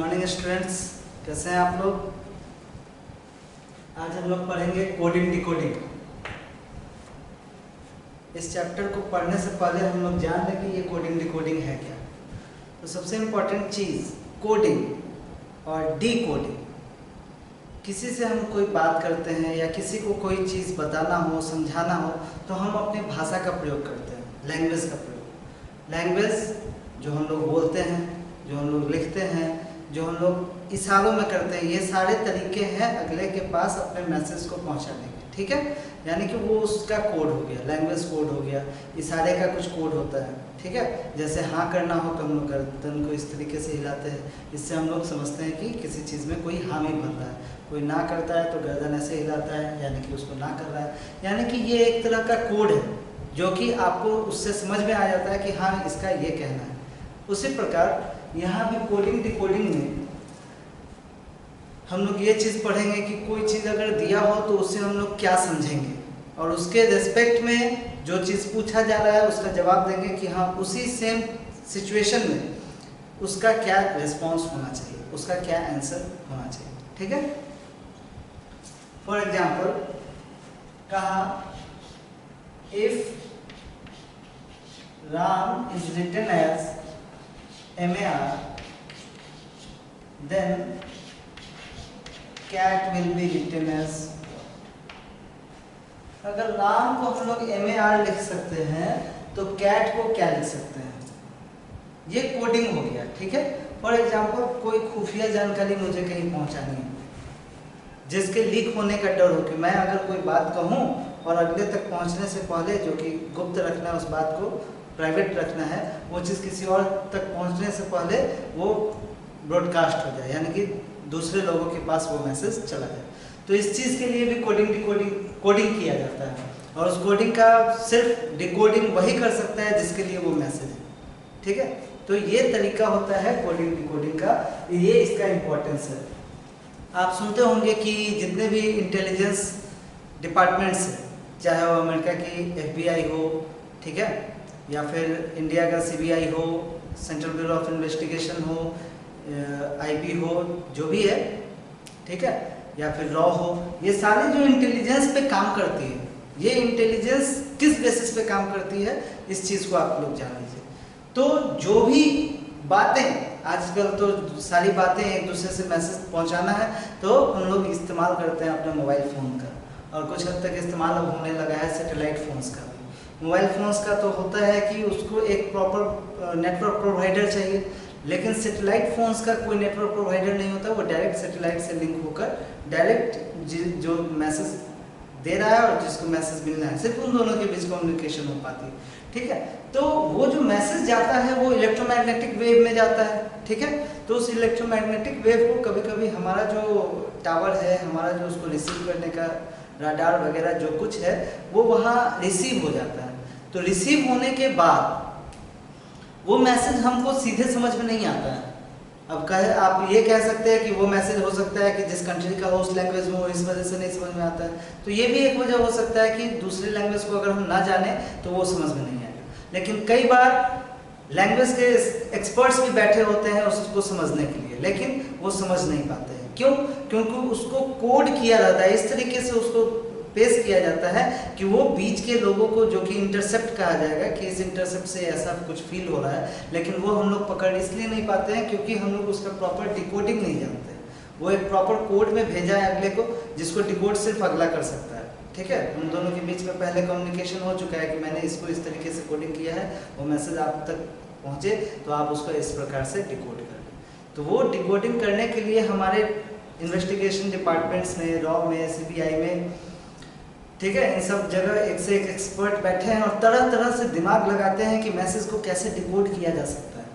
Morning students, कैसे हैं आप लोग। आज हम लोग पढ़ेंगे कोडिंग डिकोडिंग। इस चैप्टर को पढ़ने से पहले हम लोग जान लें कि ये कोडिंग डिकोडिंग है क्या। तो सबसे इम्पोर्टेंट चीज़ कोडिंग और डिकोडिंग। किसी से हम कोई बात करते हैं या किसी को कोई चीज़ बताना हो, समझाना हो, तो हम अपनी भाषा का प्रयोग करते हैं, लैंग्वेज का प्रयोग। लैंग्वेज जो हम लोग बोलते हैं, जो हम लोग लिखते हैं, जो हम लोग इशारों में करते हैं, ये सारे तरीके हैं अगले के पास अपने मैसेज को पहुंचाने के। ठीक है, यानी कि वो उसका कोड हो गया, लैंग्वेज कोड हो गया, इशारे का कुछ कोड होता है। ठीक है, जैसे हाँ करना हो तो हम लोग गर्दन को इस तरीके से हिलाते हैं, इससे हम लोग समझते हैं कि किसी चीज़ में कोई हामी बन रहा है। कोई ना करता है तो गर्दन ऐसे हिलाता है, यानी कि उसको ना कर रहा है। यानी कि ये एक तरह का कोड है जो कि आपको उससे समझ में आ जाता है कि हाँ इसका ये कहना है। उसी प्रकार यहाँ भी कोडिंग डिकोडिंग में हम लोग ये चीज़ पढ़ेंगे कि कोई चीज़ अगर दिया हो तो उससे हम लोग क्या समझेंगे, और उसके रेस्पेक्ट में जो चीज़ पूछा जा रहा है उसका जवाब देंगे कि हाँ उसी सेम सिचुएशन में उसका क्या रिस्पॉन्स होना चाहिए, उसका क्या आंसर होना चाहिए। ठीक है, फॉर एग्जाम्पल कहा if Ram is written as MAR, then cat will be written as। अगर राम को हम लोग MAR लिख सकते हैं तो कैट को क्या लिख सकते हैं, ये कोडिंग हो गया। ठीक है, फॉर एग्जाम्पल कोई खुफिया जानकारी मुझे कहीं पहुंचानी है जिसके लीक होने का डर हो कि मैं अगर कोई बात कहूं और अगले तक पहुंचने से पहले, जो कि गुप्त रखना है, उस बात को प्राइवेट रखना है, वो चीज़ किसी और तक पहुंचने से पहले वो ब्रॉडकास्ट हो जाए, यानी कि दूसरे लोगों के पास वो मैसेज चला जाए। तो इस चीज़ के लिए भी कोडिंग किया जाता है, और उस कोडिंग का सिर्फ डिकोडिंग वही कर सकता है जिसके लिए वो मैसेज है। ठीक है, तो ये तरीका होता है कोडिंग डिकोडिंग का, ये इसका इम्पोर्टेंस है। आप सुनते होंगे कि जितने भी इंटेलिजेंस डिपार्टमेंट्स हैं, चाहे वो अमेरिका की FBI हो, ठीक है, या फिर इंडिया का CBI हो, सेंट्रल ब्यूरो ऑफ इन्वेस्टिगेशन हो, IB हो, जो भी है, ठीक है, या फिर रॉ हो, ये सारे जो इंटेलिजेंस पे काम करती है, ये इंटेलिजेंस किस बेसिस पे काम करती है, इस चीज़ को आप लोग जान लीजिए। तो जो भी बातें आजकल तो सारी बातें एक दूसरे से मैसेज पहुंचाना है तो हम लोग इस्तेमाल करते हैं अपने मोबाइल फ़ोन का, और कुछ हद तक इस्तेमाल अब होने लगा है सैटेलाइट फ़ोन्स का भी। मोबाइल फ़ोन्स का तो होता है कि उसको एक प्रॉपर नेटवर्क प्रोवाइडर चाहिए, लेकिन सैटेलाइट फ़ोन्स का कोई नेटवर्क प्रोवाइडर नहीं होता, वो डायरेक्ट सैटेलाइट से लिंक होकर डायरेक्ट जो मैसेज दे रहा है और जिसको मैसेज मिलना है, सिर्फ उन दोनों के बीच कम्युनिकेशन हो पाती है। ठीक है, तो वो जो मैसेज जाता है वो इलेक्ट्रोमैग्नेटिक वेव में जाता है। ठीक है, तो उस इलेक्ट्रोमैग्नेटिक वेव को कभी कभी हमारा जो टावर है, हमारा जो उसको रिसीव करने का राडार वगैरह जो कुछ है, वो वहाँ रिसीव हो जाता है। तो रिसीव होने के बाद वो मैसेज हमको सीधे समझ में नहीं आता है। अब आप ये कह सकते हैं कि वो मैसेज हो सकता है कि जिस कंट्री का हो उस लैंग्वेज में हो, इस वजह से नहीं समझ में आता है। तो ये भी एक वजह हो सकता है कि दूसरी लैंग्वेज को अगर हम ना जाने तो वो समझ में नहीं आएगा। लेकिन कई बार लैंग्वेज के एक्सपर्ट्स भी बैठे होते हैं उसको समझने के लिए, लेकिन वो समझ नहीं पाते हैं। क्यों? क्योंकि उसको कोड किया जाता है, इस तरीके से उसको पेश किया जाता है कि वो बीच के लोगों को, जो कि इंटरसेप्ट कहा जाएगा, कि इस इंटरसेप्ट से ऐसा कुछ फील हो रहा है, लेकिन वो हम लोग पकड़ इसलिए नहीं पाते हैं क्योंकि हम लोग उसका प्रॉपर डिकोडिंग नहीं जानते। वो एक प्रॉपर कोड में भेजा है अगले को, जिसको डिकोड सिर्फ अगला कर सकता है। ठीक है, उन दोनों के बीच में पहले कम्युनिकेशन हो चुका है कि मैंने इसको इस तरीके से कोडिंग किया है, वो मैसेज आप तक पहुँचे तो आप उसको इस प्रकार से डिकोड कर लें। तो वो डिकोडिंग करने के लिए हमारे इन्वेस्टिगेशन डिपार्टमेंट्स में, रॉ में, CBI में, ठीक है, इन सब जगह एक से एक एक्सपर्ट बैठे हैं और तरह तरह से दिमाग लगाते हैं कि मैसेज को कैसे डिकोड किया जा सकता है।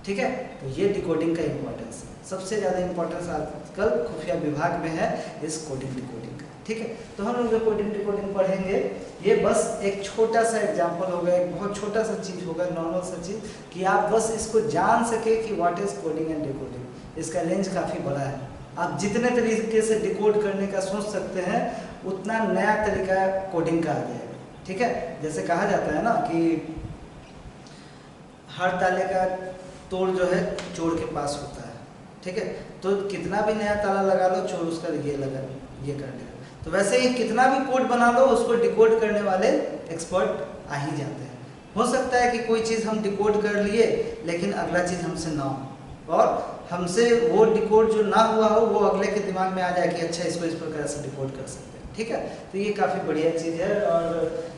ठीक है, तो ये डिकोडिंग का इम्पोर्टेंस है। सबसे ज़्यादा इम्पोर्टेंस आजकल खुफिया विभाग में है इस कोडिंग डिकोडिंग का। ठीक है, तो हम लोग जो कोडिंग डिकोडिंग पढ़ेंगे, ये बस एक छोटा सा एग्जाम्पल होगा, एक बहुत छोटा सा चीज़ होगा, नॉर्मल सा चीज़, कि आप बस इसको जान सके कि what is coding and decoding. इसका रेंज काफ़ी बड़ा है, आप जितने तरीके से डिकोड करने का सोच सकते हैं उतना नया तरीका कोडिंग का आ जाएगा। ठीक है, जैसे कहा जाता है ना कि हर ताले का तोड़ जो है चोर के पास होता है। ठीक है। तो कितना भी नया ताला लगा लो, चोर उसका ये कर लेगा। तो वैसे ही कितना भी कोड बना लो, उसको डिकोड करने वाले एक्सपर्ट आ ही जाते हैं। हो सकता है कि कोई चीज़ हम डिकोड कर लिए लेकिन अगला चीज़ हमसे ना हो, और हमसे वो डिकोड जो ना हुआ हो वो अगले के दिमाग में आ जाए कि अच्छा इसको इस प्रकार से डिकोड कर सकते हैं। ठीक है, तो ये काफ़ी बढ़िया चीज़ है और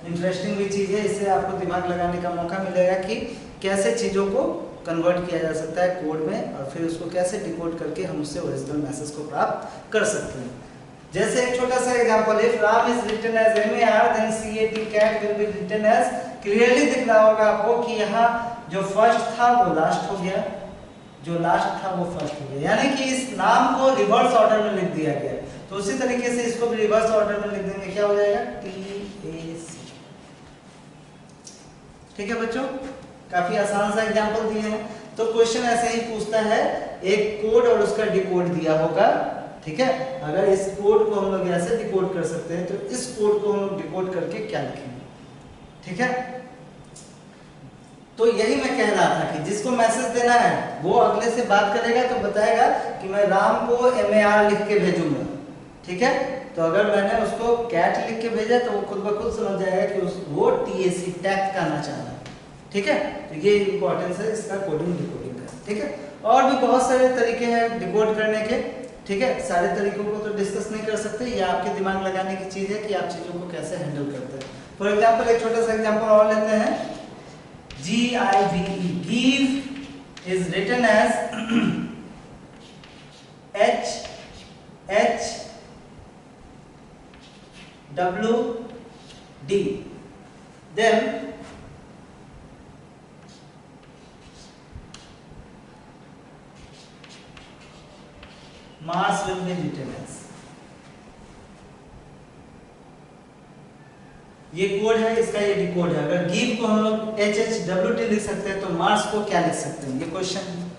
इंटरेस्टिंग भी चीज़ है। इससे आपको दिमाग लगाने का मौका मिलेगा कि कैसे चीज़ों को कन्वर्ट किया जा सकता है कोड में, और फिर उसको कैसे डिकोड करके हम उससे ओरिजिनल मैसेज को प्राप्त कर सकते हैं। जैसे एक छोटा सा example, if Ram is written as MAR then CAT cat will be written as. Clearly दिख रहा होगा आपको कि यहाँ जो फर्स्ट था वो लास्ट हो गया, जो लास्ट था वो फर्स्ट हो गया, यानी कि इस नाम को रिवर्स ऑर्डर में लिख दिया गया। तो उसी तरीके से इसको भी रिवर्स ऑर्डर में लिख देंगे, क्या हो जाएगा TAC। ठीक है बच्चों, काफी आसान सा एग्जांपल दिए हैं। तो क्वेश्चन ऐसे ही पूछता है, एक कोड और उसका डिकोड दिया होगा। ठीक है, अगर इस कोड को हम लोग ऐसे डिकोड कर सकते हैं तो इस कोड को हम लोग डिकोड करके क्या लिखेंगे। ठीक है, तो यही मैं कह रहा था कि जिसको मैसेज देना है वो अगले से बात करेगा तो बताएगा कि मैं राम को MAR लिख के भेजूंगा। ठीक है, तो अगर मैंने उसको कैट लिख के भेजा तो वो खुद ब खुद समझ जाएगा कि वो TAC टैक्ट करना चाह रहा है। ठीक है, तो ये इंपॉर्टेंस है इसका कोडिंग डिकोडिंग का। ठीक है, और भी बहुत सारे तरीके हैं डिकोड करने के। ठीक है, सारे तरीकों को तो डिस्कस नहीं कर सकते, ये आपके दिमाग लगाने की चीज़ है कि आप चीज़ों को कैसे हैंडल करते हैं। फॉर एग्जाम्पल एक छोटा सा एग्जाम्पल और लेते हैं, GIVE, give is written as HHWD, then Mars will be written as। ये कोड है, इसका ये डिकोड है। अगर गिव को हम लोग HHWD लिख सकते हैं तो मार्स को क्या लिख सकते हैं, ये क्वेश्चन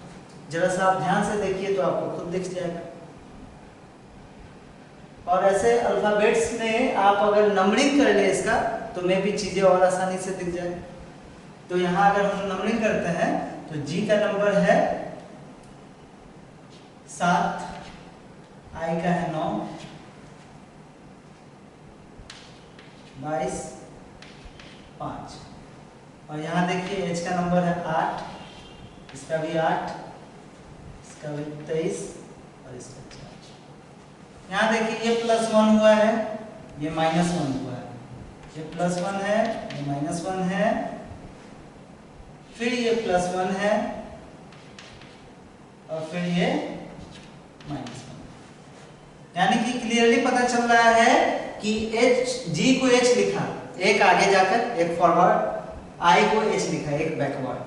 जरा सा आप ध्यान से देखिए तो आपको खुद दिख जाएगा। और ऐसे अल्फाबेट्स में आप अगर नंबरिंग कर ले इसका तो मे भी चीजें और आसानी से दिख जाए। तो यहाँ अगर हम नंबरिंग करते हैं तो G का नंबर है 7, I का है 9, 22, 5, और यहाँ देखिए H का नंबर है 8, इसका भी 8, इसका भी 23 और इसका 4। यहाँ देखिए ये +1 हुआ है, ये -1 हुआ है, ये +1 है, ये -1 है, फिर ये +1 है और फिर ये -1। यानी कि क्लियरली पता चल रहा है कि G को H लिखा एक आगे जाकर एक फॉरवर्ड, I को H लिखा एक बैकवर्ड,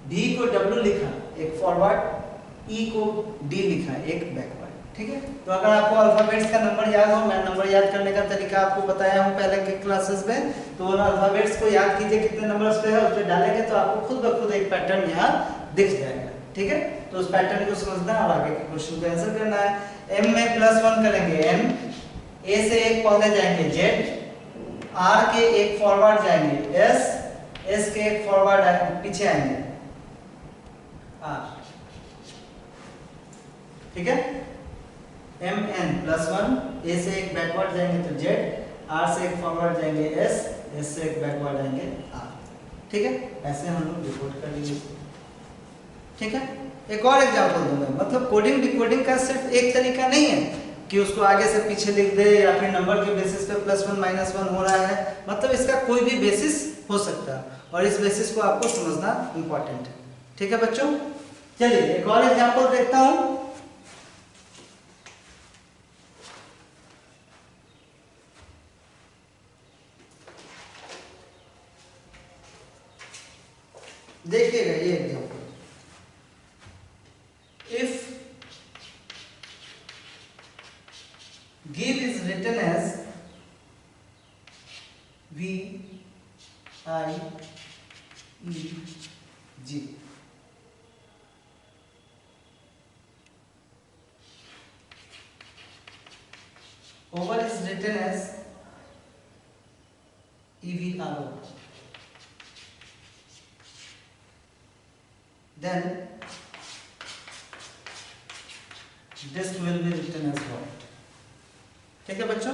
D को W लिखा एक फॉरवर्ड, E को D लिखा एक बैकवर्ड। ठीक है, तो अगर आपको अल्फाबेट्स का नंबर याद हो, मैं नंबर याद करने का तरीका आपको बताया हूँ पहले के क्लासेस में, तो वो अल्फाबेट्स को याद कीजिए कितने नंबर्स पे है, उस पर डालेंगे तो आपको खुद ब खुद एक पैटर्न यहाँ दिख जाएगा। ठीक है, तो उस पैटर्न को समझना और आगे के क्वेश्चन को आंसर करना है। M में +1 करेंगे M, A से एक पौधे जाएंगे Z, R के एक फॉरवर्ड जाएंगे S, S के एक फॉरवर्ड पीछे आएंगे R। ठीक है, MN +1, A से एक बैकवर्ड जाएंगे तो Z, R से एक फॉरवर्ड जाएंगे S, S से एक बैकवर्ड आएंगे R। ठीक है, ऐसे हम लोग डिकोड कर लेंगे। ठीक है, एक और एग्जांपल दूंगा, मतलब कोडिंग डिकोडिंग का सिर्फ एक तरीका नहीं है कि उसको आगे से पीछे लिख दे या फिर नंबर के बेसिस पे +1 -1 हो रहा है, मतलब इसका कोई भी बेसिस हो सकता है और इस बेसिस को आपको समझना इंपॉर्टेंट है। ठीक है बच्चों, चलिए एक और एग्जांपल देखता हूं। देखिएगा ये example, if give is written as VIEG, over is written as EVRO, then This will be written as what? ठीक है बच्चों?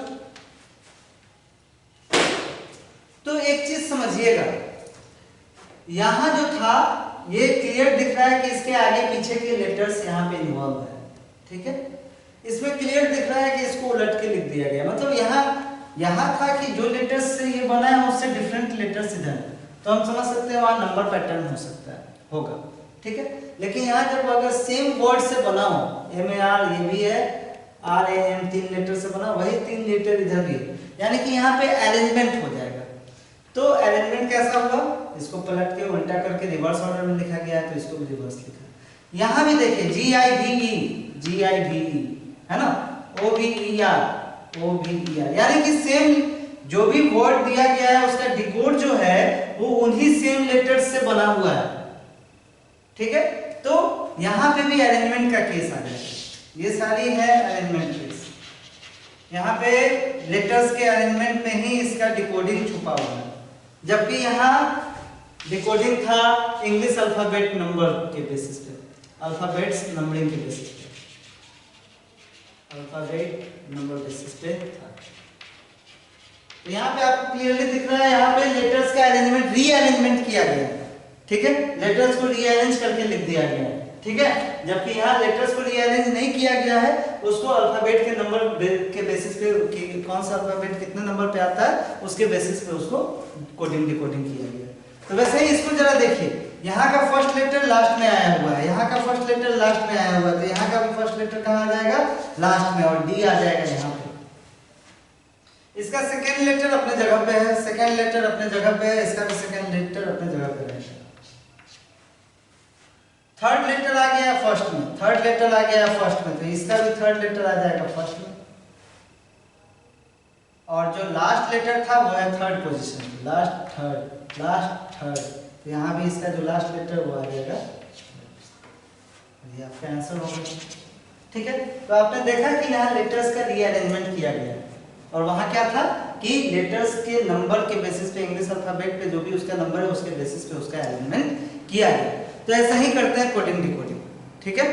तो एक चीज समझिएगा, यहां जो था ये क्लियर दिख रहा है कि इसके आगे पीछे के लेटर्स यहाँ पे इन्वॉल्व है, ठीक है। इसमें क्लियर दिख रहा है कि इसको उलट के लिख दिया गया, मतलब यहाँ था कि जो लेटर्स से ये बना है उससे डिफरेंट लेटर्स इधर है, तो हम समझ सकते हैं वहाँ नंबर पैटर्न हो सकता है, होगा, ठीक है। लेकिन यहाँ जब अगर सेम वर्ड से बना हो, MAR ये भी है, RAM 3 लेटर से बना, वही 3 लेटर इधर भी है, यानी कि यहाँ पे अरेंजमेंट हो जाएगा। तो अरेंजमेंट कैसा होगा, इसको पलट के उल्टा करके रिवर्स ऑर्डर में लिखा गया है, तो इसको भी रिवर्स लिखा। यहाँ भी देखिए GIVE है ना, OVER, यानी कि सेम जो भी वर्ड दिया गया है उसका डिकोड जो है वो उन्हीं सेम लेटर्स से बना हुआ है, ठीक है। तो यहाँ पे भी अरेंजमेंट का केस आ जाएगा, ये सारी है अरेंजमेंट केस। यहाँ पे लेटर्स के अरेंजमेंट में ही इसका डिकोडिंग छुपा हुआ है, जबकि यहाँ डिकोडिंग था इंग्लिश अल्फाबेट नंबर के बेसिस पे, अल्फाबेट्स नंबरिंग के बेसिस पे, अल्फाबेट नंबर बेसिस पे था। तो यहाँ पे आपको क्लियरली दिख रहा है, यहाँ पे लेटर्स का अरेंजमेंट रीअरेंजमेंट किया गया है, ठीक है, लेटर्स को रीअरेंज करके लिख दिया गया है, ठीक है। जबकि यहाँ लेटर्स को रीअरेंज नहीं किया गया है, उसको अल्फाबेट के नंबर के बेसिस पे कि कौन सा अल्फाबेट कितने नंबर पे आता है उसके बेसिस पे उसको कोडिंग डिकोडिंग किया गया है। तो वैसे ही इसको जरा देखिए, यहाँ का फर्स्ट लेटर लास्ट में आया हुआ है, यहाँ का फर्स्ट लेटर लास्ट में आया हुआ है, तो यहाँ का भी फर्स्ट लेटर कहाँ आ जाएगा, लास्ट में, और D आ जाएगा यहाँ पे। इसका सेकेंड लेटर अपने जगह पे है, सेकेंड लेटर अपने जगह पे है, इसका भी सेकेंड लेटर अपने जगह पे रहेगा। थर्ड लेटर आ गया फर्स्ट में, थर्ड लेटर आ गया फर्स्ट में, तो इसका भी थर्ड लेटर आ जाएगा फर्स्ट में, और जो लास्ट लेटर था वो है थर्ड पोजीशन, लास्ट थर्ड, तो यहाँ भी इसका जो लास्ट लेटर वो आ जाएगा, ये आपका आंसर होगा, ठीक है। तो आपने देखा कि यहाँ लेटर्स का रीअरेंजमेंट किया गया है, और वहाँ क्या था कि लेटर्स के नंबर के बेसिस पे, इंग्लिश अल्फाबेट पे जो भी उसका नंबर है उसके बेसिस पे उसका अरेंजमेंट किया गया। तो ऐसा ही करते हैं कोडिंग डिकोडिंग, ठीक है।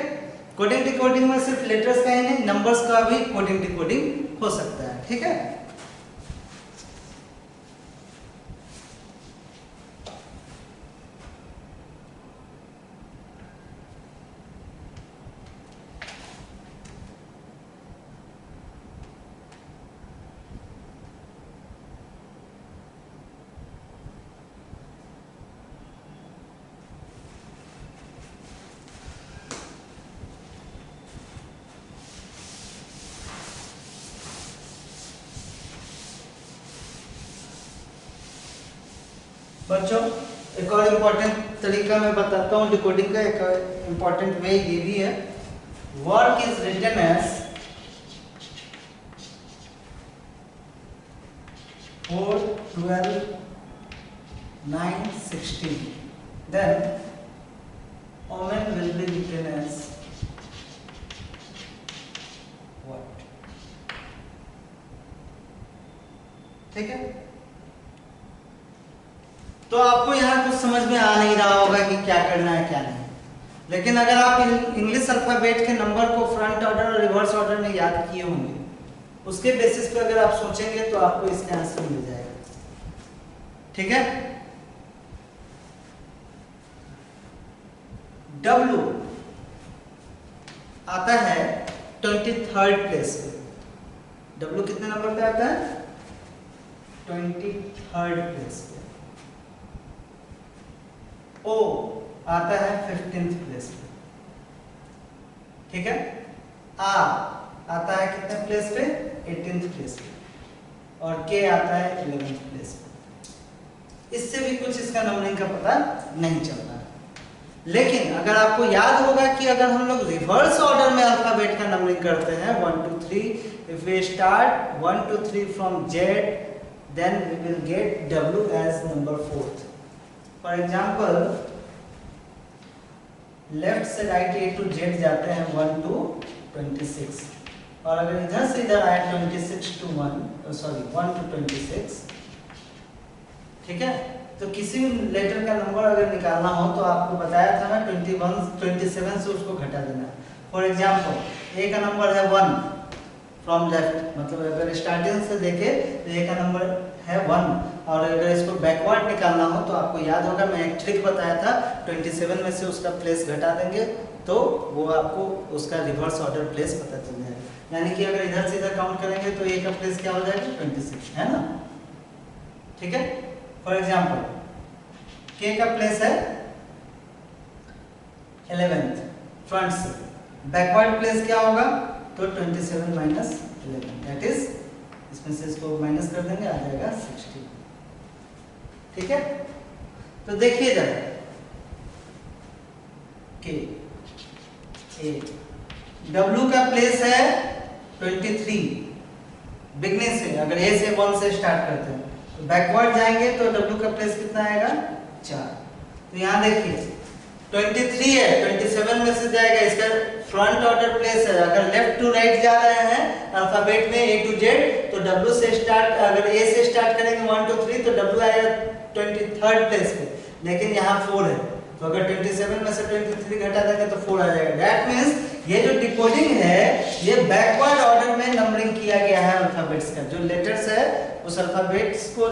कोडिंग डिकोडिंग में सिर्फ लेटर्स का ही नहीं, नंबर्स का भी कोडिंग डिकोडिंग हो सकता है, ठीक है। बच्चों एक और इम्पोर्टेंट तरीका मैं बताता हूँ डिकोडिंग का, एक इम्पोर्टेंट वे ये भी है, work is written as 4, 12, 9, 16, then omen will be written as what, ठीक है। तो आपको यहाँ कुछ समझ में आ नहीं रहा होगा कि क्या करना है क्या नहीं, लेकिन अगर आप इंग्लिश अल्फाबेट के नंबर को फ्रंट ऑर्डर और रिवर्स ऑर्डर में याद किए होंगे, उसके बेसिस पे अगर आप सोचेंगे तो आपको इसका आंसर मिल जाएगा, ठीक है। W आता है 23rd प्लेस पे, W कितने नंबर पे आता है, 23rd प्लेस पे। O आता है 15th प्लेस पे, ठीक है। R आता है कितने प्लेस पे, 18th प्लेस पे, और K आता है 11th प्लेस पे। इससे भी कुछ इसका नंबरिंग का पता नहीं चल रहा है, लेकिन अगर आपको याद होगा कि अगर हम लोग रिवर्स ऑर्डर में अल्फाबेट का नंबरिंग करते हैं 1 2 3, if we start 1 2 3 from Z, then we will get W as number 4th. For example left से राइट A to Z जाते हैं 1 to 26, और अगर इधर से इधर आए 26 to 1 to 26, ठीक है। तो किसी भी लेटर का नंबर अगर निकालना हो तो आपको बताया था ना 27 से उसको घटा देना। फॉर एग्जाम्पल ए का नंबर है 1 फ्रॉम लेफ्ट, मतलब अगर स्टार्टिंग से देखे तो ए का नंबर है 1, और अगर इसको बैकवर्ड निकालना हो तो आपको याद होगा मैं एक ट्रिक बताया था, 27 में से उसका प्लेस घटा देंगे तो वो आपको उसका रिवर्स ऑर्डर प्लेस पता चल जाएगा। यानी कि अगर इधर से इधर काउंट करेंगे तो ए का प्लेस क्या हो जाएगा 26, है ना। ठीक है, फॉर एग्जाम्पल के का प्लेस है 11th फ्रंट से, बैकवर्ड प्लेस क्या होगा तो 27 माइनस 11, दैट इज इसमें से इसको माइनस कर देंगे, आ जाएगा 60। ठीक है, तो देखिए जरा के ए, W का प्लेस है 23 बिगनिंग से, अगर ए से 1 से स्टार्ट करते हैं तो बैकवर्ड जाएंगे तो W का प्लेस कितना आएगा 4। तो यहाँ देखिए 23 है, 27 में से जाएगा, इसका फ्रंट ऑर्डर प्लेस है। अगर लेफ्ट टू राइट जा रहे हैं अल्फाबेट में A to Z तो W से स्टार्ट, अगर A से स्टार्ट करेंगे 1 2 3 तो W आएगा 23rd प्लेस पे, लेकिन यहाँ 4 है तो अगर 27 में से 23 घटा देंगे तो 4 आ जाएगा। दैट मींस ये जो डिकोडिंग है ये बैकवर्ड ऑर्डर में नंबरिंग किया गया है अल्फाबेट्स का, जो लेटर्स है उस अल्फाबेट्स को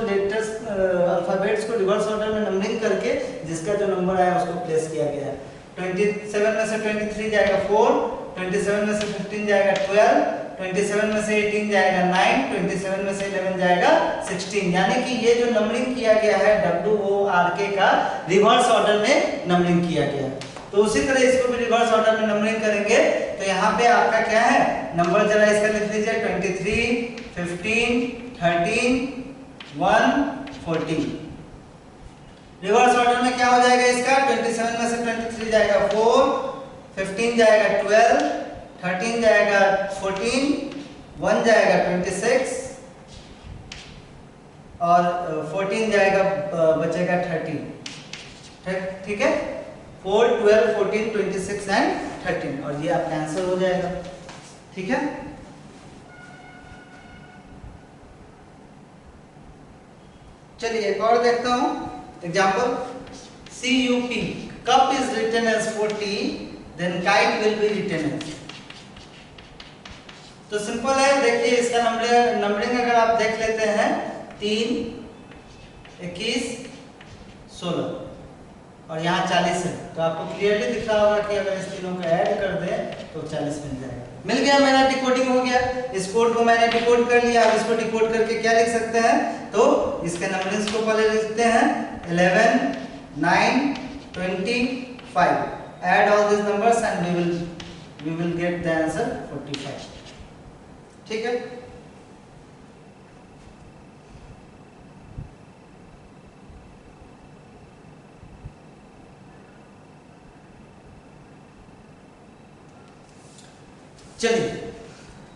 रिवर्स ऑर्डर में नंबरिंग करके जिसका जो नंबर आया उसको प्लेस किया गया है। 27 में से 23 जाएगा 4, 27 में से 15 जाएगा 12, 27 में से 18 जाएगा 9, 27 में से 11 जाएगा 16, यानी कि ये जो नंबरिंग किया गया है WORK का रिवर्स ऑर्डर में नंबरिंग किया गया है। तो उसी तरह इसको भी रिवर्स ऑर्डर में नंबरिंग करेंगे तो यहाँ पे आपका क्या है नंबर, जरा इसका लिख लीजिए 23, 15, 13, 1, 14। रिवर्स ऑर्डर में क्या हो जाएगा इसका, 27 में से 23 जाएगा 4, 15 जाएगा 12, 13 जाएगा 14, 1 जाएगा 26 और 14 जाएगा बचेगा 30। ठीक है, 4, 12, 14, 26 एंड 13, और ये आपका आंसर हो जाएगा। ठीक है, चलिए एक और देखता हूं example. CUP, cup is written as 40, then kite will be written as। तो सिंपल है, देखिए इसका नंबरिंग अगर आप देख लेते हैं 3, 21, 16 और यहाँ 40 है, तो आपको क्लियरली दिख रहा होगा कि अगर इस तीनों को ऐड कर दें तो 40 मिल जाएगा। मिल गया, मेरा डिकोडिंग हो गया, इस कोड को मैंने डिकोड कर लिया। अब इसको डिकोड करके क्या लिख सकते हैं, तो इसके नंबरिंग्स को पहले लिखते हैं 11, 9, 25, add all these numbers and we will get the answer 45। ठीक है, चलिए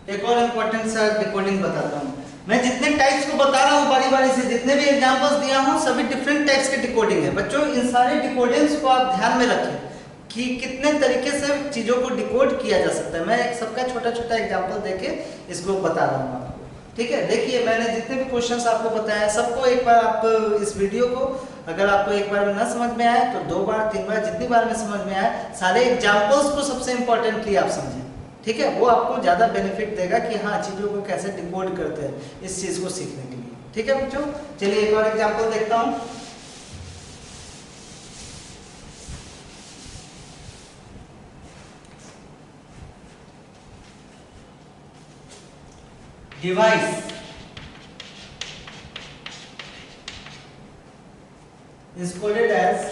एक और इम्पोर्टेंट सा डिकोडिंग बताता हूँ। मैं जितने टाइप्स को बता रहा हूँ बारी बारी से, जितने भी एग्जांपल्स दिया हूँ सभी डिफरेंट टाइप्स के डिकोडिंग है। बच्चों इन सारे डिकोडिंग्स को आप ध्यान में रखें कि कितने तरीके से चीज़ों को डिकोड किया जा सकता है। मैं एक सबका छोटा छोटा एग्जाम्पल देके इसको बता रहा हूँ आपको। ठीक है, देखिए मैंने जितने भी क्वेश्चंस आपको बताया सबको एक बार आप इस वीडियो को अगर आपको एक बार में न समझ में आए तो 2 बार 3 बार जितनी बार में समझ में आए सारे एग्जाम्पल्स को सबसे इम्पोर्टेंटली आप समझें। ठीक है, वो आपको ज़्यादा बेनिफिट देगा कि हाँ चीज़ों को कैसे डिकोड करते हैं इस चीज़ को सीखने के लिए। ठीक है बच्चों, चलिए एक और एग्जाम्पल देखता हूँ। Device is coded as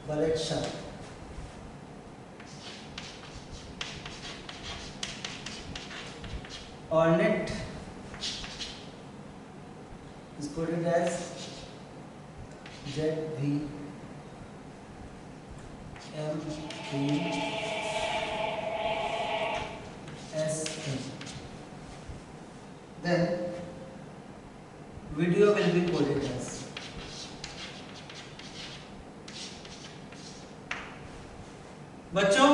collection or net is coded as ZVMP then video will be coded as बच्चों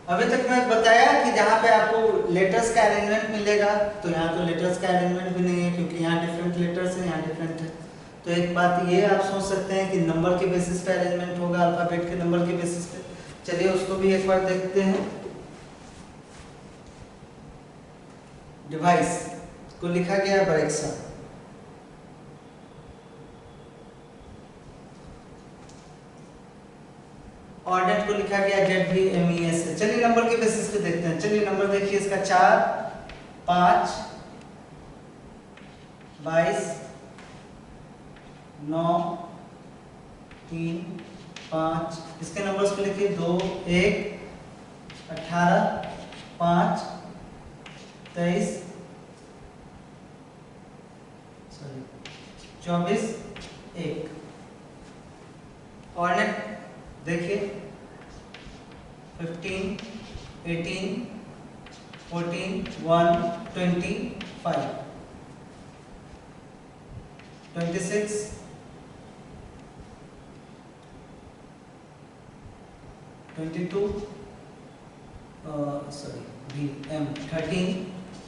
अभी तक मैं बताया कि जहाँ पे आपको लेटर्स का अरेंजमेंट मिलेगा तो यहाँ तो लेटर्स का अरेंजमेंट भी नहीं है क्योंकि यहाँ डिफरेंट लेटर्स हैं, यहाँ डिफरेंट है। तो एक बात ये आप सोच सकते हैं कि नंबर के बेसिस पे अरेंजमेंट होगा, अल्फाबेट के नंबर के बेसिस पे। चलिए उसको भी एक बार देखते हैं। डिवाइस को लिखा गया है बरेक्सा, ऑर्डिनेट को लिखा गया ZVMES। चलिए नंबर के बेसिस पे देखते हैं। चलिए नंबर देखिए इसका 4, 5, 22, 9, 3, 5। इसके नंबर्स को लिखिए 2, 1, 18, 5, 23, 24, 1। ऑर्डिनेट देखिए 15, 18, 14, 1, 25, 26, 22, 13,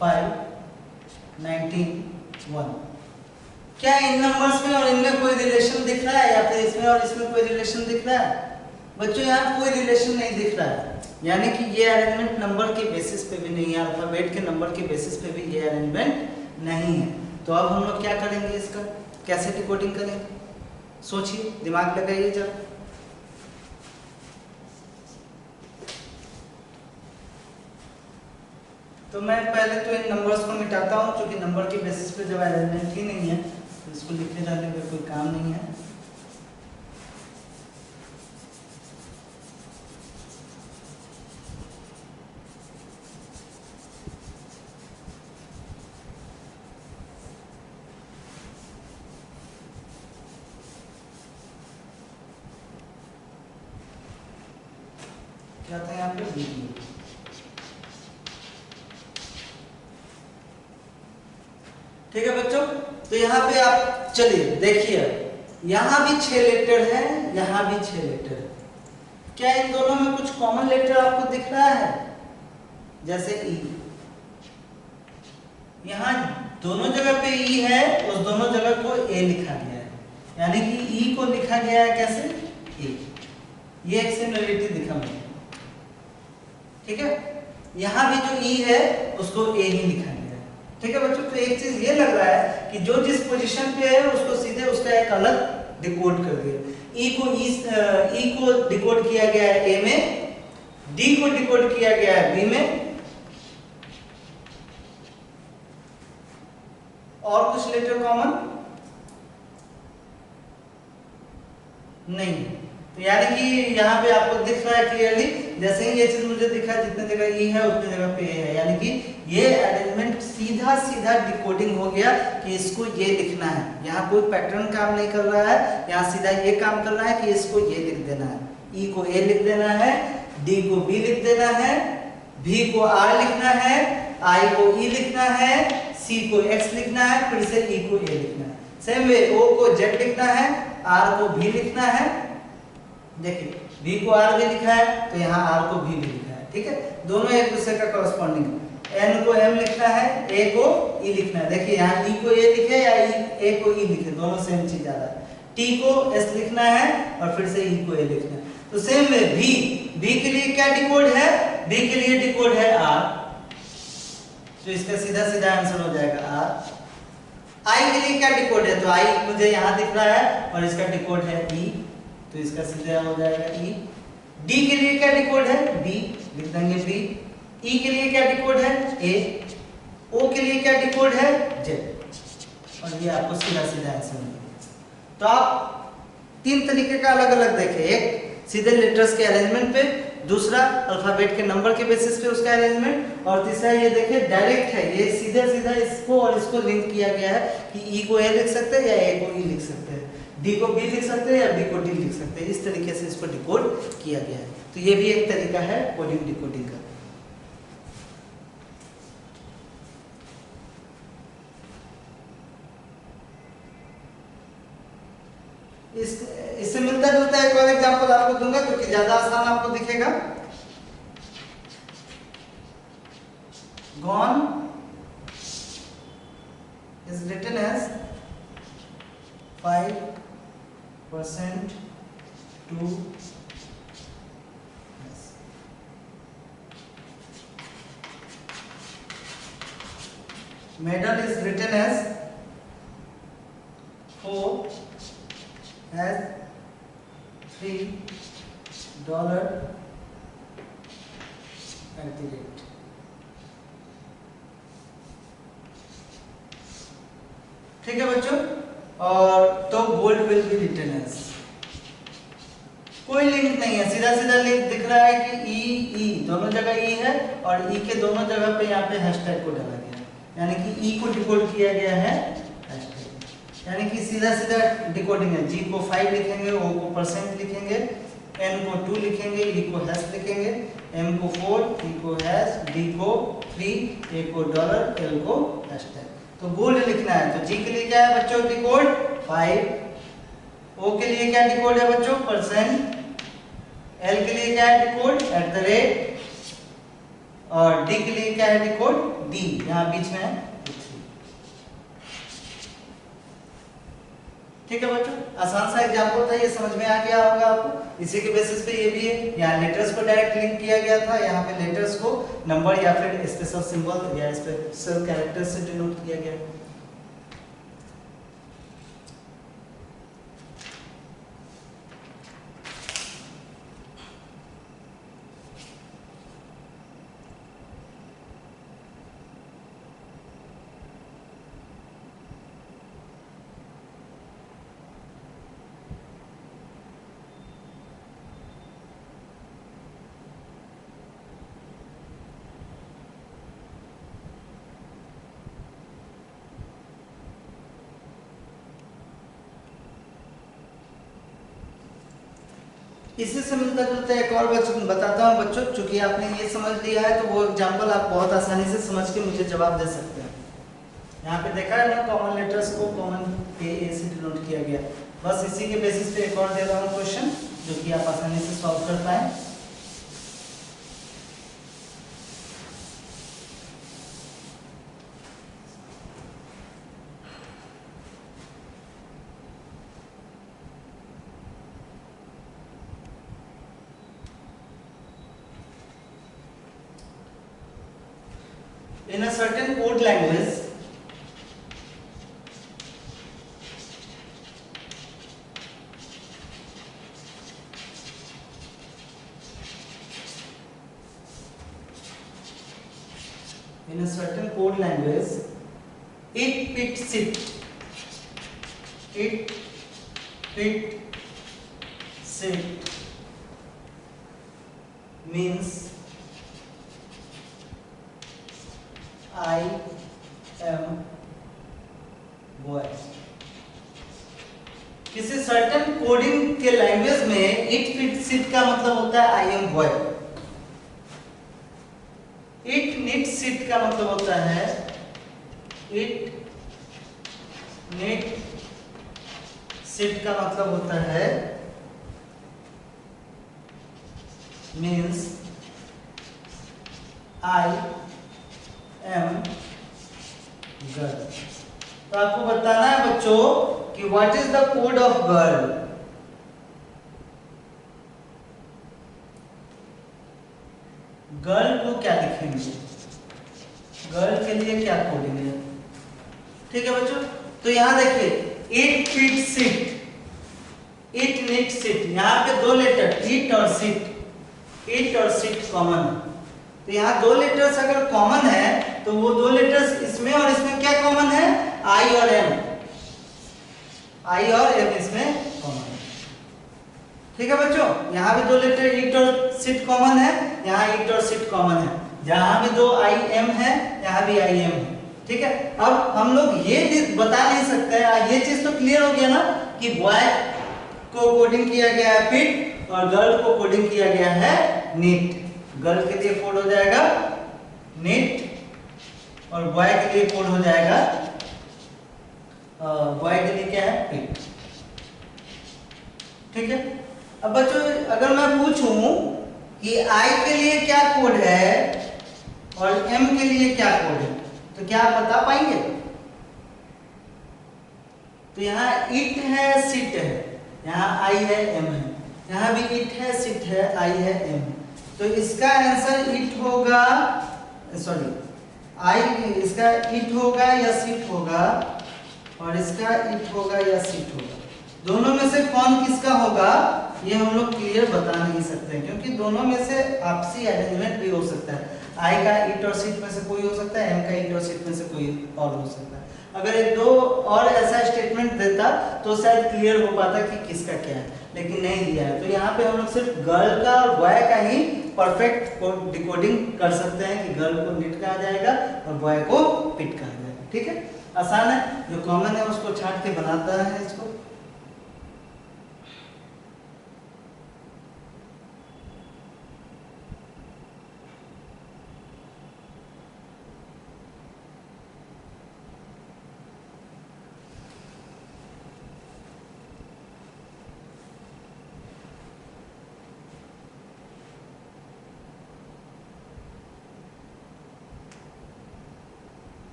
5, 19, 1। क्या इन नंबर्स में और इनमें कोई रिलेशन दिख रहा है, या फिर इसमें और इसमें कोई रिलेशन दिख रहा है? बच्चों यहाँ कोई रिलेशन नहीं दिख रहा है, यानी कि ये अरेंजमेंट नंबर के बेसिस पे भी नहीं है, अल्फाबेट के नंबर के बेसिस पे भी ये अरेंजमेंट नहीं है। तो अब हम लोग क्या करेंगे, इसका कैसे डिकोडिंग करेंगे? सोचिए, दिमाग लगाइए जरा। तो मैं पहले तो इन नंबर्स को मिटाता हूँ, क्योंकि नंबर के बेसिस पे जब अरेंजमेंट ही नहीं है तो इसको लिखने जाने का कोई काम नहीं है। क्या था यहाँ पे? वीडियो। ठीक है बच्चों, तो यहाँ पे आप चलिए देखिए, यहाँ भी 6 लेटर है, यहाँ भी 6 लेटर है। क्या इन दोनों में कुछ कॉमन लेटर आपको दिख रहा है? जैसे ई, यहाँ दोनों जगह पे ई है, उस दोनों जगह को ए लिखा गया है, यानी कि ई को लिखा गया है कैसे? ए। ये एक सिमिलरिटी दिखा मुझे, ठीक है। यहाँ भी जो ई है उसको ए ही लिखा गया है, ठीक है बच्चों। तो एक चीज ये लग रहा है कि जो जिस पोजीशन पे है उसको सीधे उसका एक अलग डिकोड कर दिया। ई को डिकोड किया गया है ए में, डी को डिकोड किया गया है बी में, और कुछ लेटर कॉमन नहीं। तो यानी कि यहाँ पे आपको दिख रहा है क्लियरली, जैसे ही ये चीज मुझे दिखा, जितने जगह ई है उतने जगह पे ए है, यानी कि ये अरेंजमेंट सीधा सीधा डिकोडिंग हो गया कि इसको ये लिखना है। यहाँ कोई पैटर्न काम नहीं कर रहा है, यहाँ सीधा ये काम कर रहा है कि इसको ये लिख देना है, ई को ए लिख देना है, डी को बी लिख देना है, भी को आर लिखना है, आई को ई लिखना है, सी को एक्स लिखना है, फिर से ई को ए लिखना है। सेम वे ओ को जेड लिखना है, आर को भी लिखना है। देखिए v को r भी लिखा है तो यहाँ r को v भी लिखा है, ठीक है। दोनों एक दूसरे का कॉरेस्पॉन्डिंग है। n को m लिखना है, a को e लिखना है। देखिए यहाँ e को a लिखे या a को e लिखे, दोनों सेम चीज आ रहा है। t को s लिखना है और फिर से e को a लिखना है। तो सेम में v के लिए क्या डिकोड है? v के लिए डिकोड है r, तो इसका सीधा सीधा आंसर हो जाएगा r। i के लिए क्या डिकोड है? तो i मुझे यहाँ दिख रहा है और इसका डिकोड है e, तो इसका सीधा हो जाएगा E। D के लिए क्या डिकोड है? B, लिख देंगे B। E के लिए क्या डिकोड है? A। O के लिए क्या डिकोड है? Z। और ये आपको सीधा सीधा आंसर मिलेगा। तो आप 3 तरीके का अलग अलग देखें, एक सीधे लेटर्स के अरेंजमेंट पे, दूसरा अल्फाबेट के नंबर के बेसिस पे उसका अरेंजमेंट, और तीसरा ये देखिए डायरेक्ट है, ये सीधा सीधा इसको और इसको लिंक किया गया है कि E को A लिख सकते हैं या A को E लिख सकते हैं, डी को बी लिख सकते हैं या बी को डी लिख सकते हैं। इस तरीके से इसको डिकोड किया गया है। तो ये भी एक तरीका है कोडिंग डिकोडिंग का। इससे मिलता जुलता एक और एग्जांपल आपको दूंगा क्योंकि ज्यादा आसान आपको दिखेगा। Gone is written as 5% to yes. Medal is written as 4 as $3 at the rate. ठीक है बच्चों, और तो gold will be written as, कोई लिंक नहीं है, सीधा सीधा लिंक दिख रहा है कि ई दोनों जगह ई है और ई के दोनों जगह पे यहाँ पे हैशटैग को डाला गया है, यानी कि ई को डिकोड किया गया है हैशटैग, यानी कि सीधा सीधा डिकोडिंग है। जी को 5 लिखेंगे, ओ को परसेंट लिखेंगे, एन को 2 लिखेंगे, ई को हैश लिखेंगे, एम को 4, ई को हैश, डी को 3, ए को डॉलर, एल को हैशटैग। तो गोल्ड लिखना है, तो जी के लिए क्या है बच्चों डिकोड 5, ओ के लिए क्या डिकोड है बच्चों परसेंट, एल के लिए क्या है डिकोड @ और डी के लिए क्या है डिकोड डी, यहाँ बीच में है 3। ठीक है बच्चों, आसान सा एग्जांपल था, ये समझ में आ गया होगा आपको। इसी के बेसिस पे ये भी है, यहाँ लेटर्स को डायरेक्ट लिंक किया गया था, यहाँ पे लेटर्स को नंबर या फिर स्पेशल सिंबल या स्पेशल कैरेक्टर से डिनोट किया गया। इसी से मिलता जुलता एक और बताता हूँ बच्चों, चूंकि आपने ये समझ लिया है तो वो एग्जांपल आप बहुत आसानी से समझ के मुझे जवाब दे सकते हैं। यहाँ पे देखा है ना, कॉमन लेटर्स को कॉमन ए से डिनोट किया गया। बस इसी के बेसिस पे एक और दे रहा हूँ क्वेश्चन, जो कि आप आसानी से सॉल्व कर पाए। In a certain code language, it fits it means I am boy। किसी सर्टेन कोडिंग के लैंग्वेज में इट फिट्स इट का मतलब होता है I am boy, it needs it का मतलब होता है इट नीड सिट का मतलब होता है मीन्स आई एम गर्ल। तो आपको बताना है बच्चों कि what is the code of girl. Girl को क्या लिखेंगे, गर्ल के लिए क्या कोडिंग है। ठीक है बच्चों, तो यहां देखिए it fits it, it needs it, यहाँ पे दो लेटर इट और सिट, इट और सिट कॉमन है। तो यहाँ दो लेटर्स अगर कॉमन है तो वो दो लेटर्स इसमें और इसमें क्या कॉमन है, आई और एम, आई और एम इसमें कॉमन है। ठीक है बच्चों, यहाँ भी दो लेटर इट और सिट कॉमन है, यहाँ इट और सिट कॉमन है, जहां भी दो आई एम है यहाँ भी आई एम है। ठीक है, अब हम लोग ये बता नहीं सकते, ये चीज तो क्लियर हो गया ना कि बॉय को कोडिंग किया गया है फिट और गर्ल को कोडिंग किया गया है नीट। गर्ल के लिए कोड हो जाएगा नीट और बॉय के लिए कोड हो जाएगा, बॉय के लिए क्या है फिट। ठीक है, अब बच्चों अगर मैं पूछूं कि आई के लिए क्या कोड है और एम के लिए क्या कोड है तो क्या आप बता पाएंगे। तो यहाँ इट है सिट है, यहाँ आई है एम है, यहाँ भी इट है सिट है आई है एम है। तो इसका आंसर इट होगा, सॉरी आई, इसका इट होगा या सिट होगा, और इसका इट होगा या सिट होगा। दोनों में से कौन किसका होगा ये हम लोग क्लियर बता नहीं सकते हैं, क्योंकि दोनों में से आपसी अरेंजमेंट भी हो सकता है। आई का इट और सिट में से कोई हो सकता है, एम का इट और सिट में से कोई और हो सकता है। अगर एक दो और ऐसा स्टेटमेंट देता तो शायद क्लियर हो पाता कि किसका क्या है, लेकिन नहीं दिया है। तो यहाँ पे हम लोग सिर्फ गर्ल का और बॉय का ही परफेक्ट डिकोडिंग कर सकते हैं कि गर्ल को निट कहा जाएगा और बॉय को पिट कहा जाएगा। ठीक है, आसान है, जो कॉमन है उसको छांट के बनाता है इसको।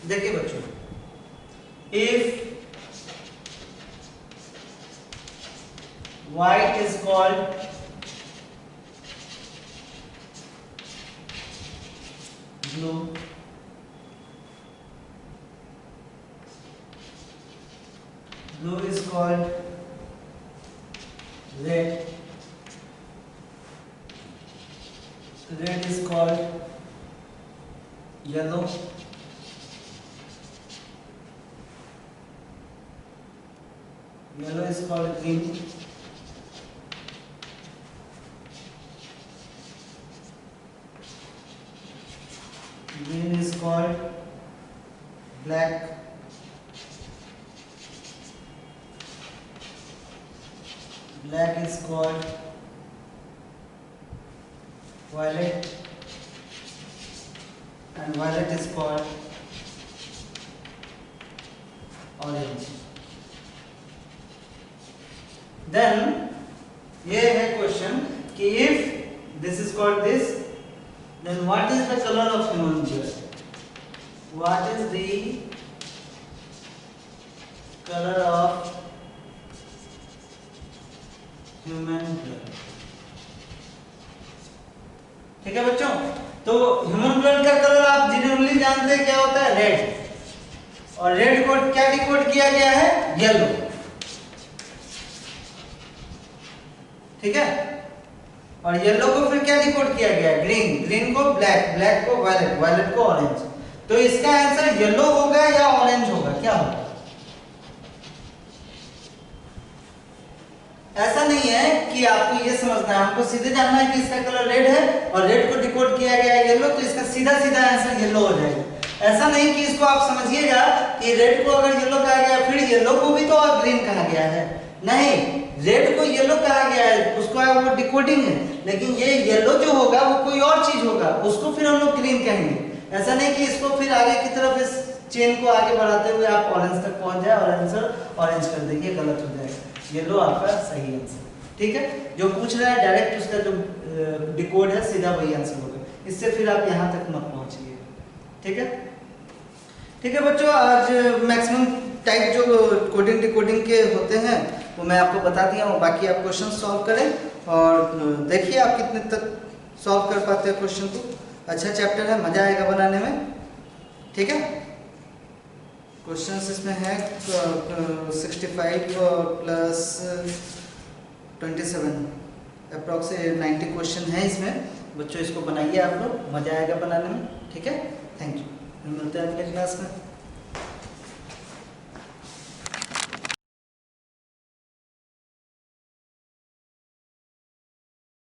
देखिए बच्चों, if white is called blue, blue is called red, red is called yellow, yellow is called green, green is called black, black is called violet, and violet is called orange. Then ये है question कि if this is called this, then what is the color of human blood? What is the color of human blood? ठीक है बच्चों, तो human blood का colour आप generally जानते हैं क्या होता है, रेड, और रेड को क्या डिकोड किया गया है, येलो। ठीक है, और येलो को फिर क्या डिकोड किया गया है, ग्रीन, ग्रीन को ब्लैक, ब्लैक को वायलेट, वायलेट को ऑरेंज। तो इसका आंसर येलो होगा या ऑरेंज होगा, क्या होगा? ऐसा नहीं है कि आपको ये समझना है, हमको सीधे जानना है कि इसका कलर रेड है और रेड को डिकोड किया गया है येलो, तो इसका सीधा सीधा आंसर येलो हो जाएगा। ऐसा नहीं कि इसको आप समझिएगा कि रेड को अगर येलो कहा गया फिर येलो को भी तो और ग्रीन कहा गया है, नहीं, रेड को येलो कहा गया है, उसको वो डिकोडिंग है, लेकिन ये येलो जो होगा वो कोई और चीज होगा, उसको फिर हम लोग ग्रीन कहेंगे। ऐसा नहीं कि इसको फिर आगे की तरफ इस चेन को आगे बढ़ाते हुए आप ऑरेंज तक पहुंच जाए और आंसर ऑरेंज कर देंगे, गलत हो जाएगा। येलो आपका सही आंसर। ठीक है, जो पूछ रहा है डायरेक्ट उसका जो डिकोड है सीधा वही आंसर होगा, इससे फिर आप यहाँ तक मत पहुंचिए। ठीक है, ठीक है बच्चों, आज मैक्सिमम टाइप जो कोडिंग डिकोडिंग के होते हैं वो मैं आपको बता दिया हूँ। बाकी आप क्वेश्चन सॉल्व करें और देखिए आप कितने तक सॉल्व कर पाते हैं क्वेश्चन को। अच्छा चैप्टर है, मज़ा आएगा बनाने में। ठीक है, क्वेश्चंस इसमें है 65 प्लस 27 अप्रॉक्स 90 क्वेश्चन है इसमें। बच्चों इसको बनाइए आप लोग, मज़ा आएगा बनाने में। ठीक है, थैंक यू, मिलते हैं अगले क्लास में।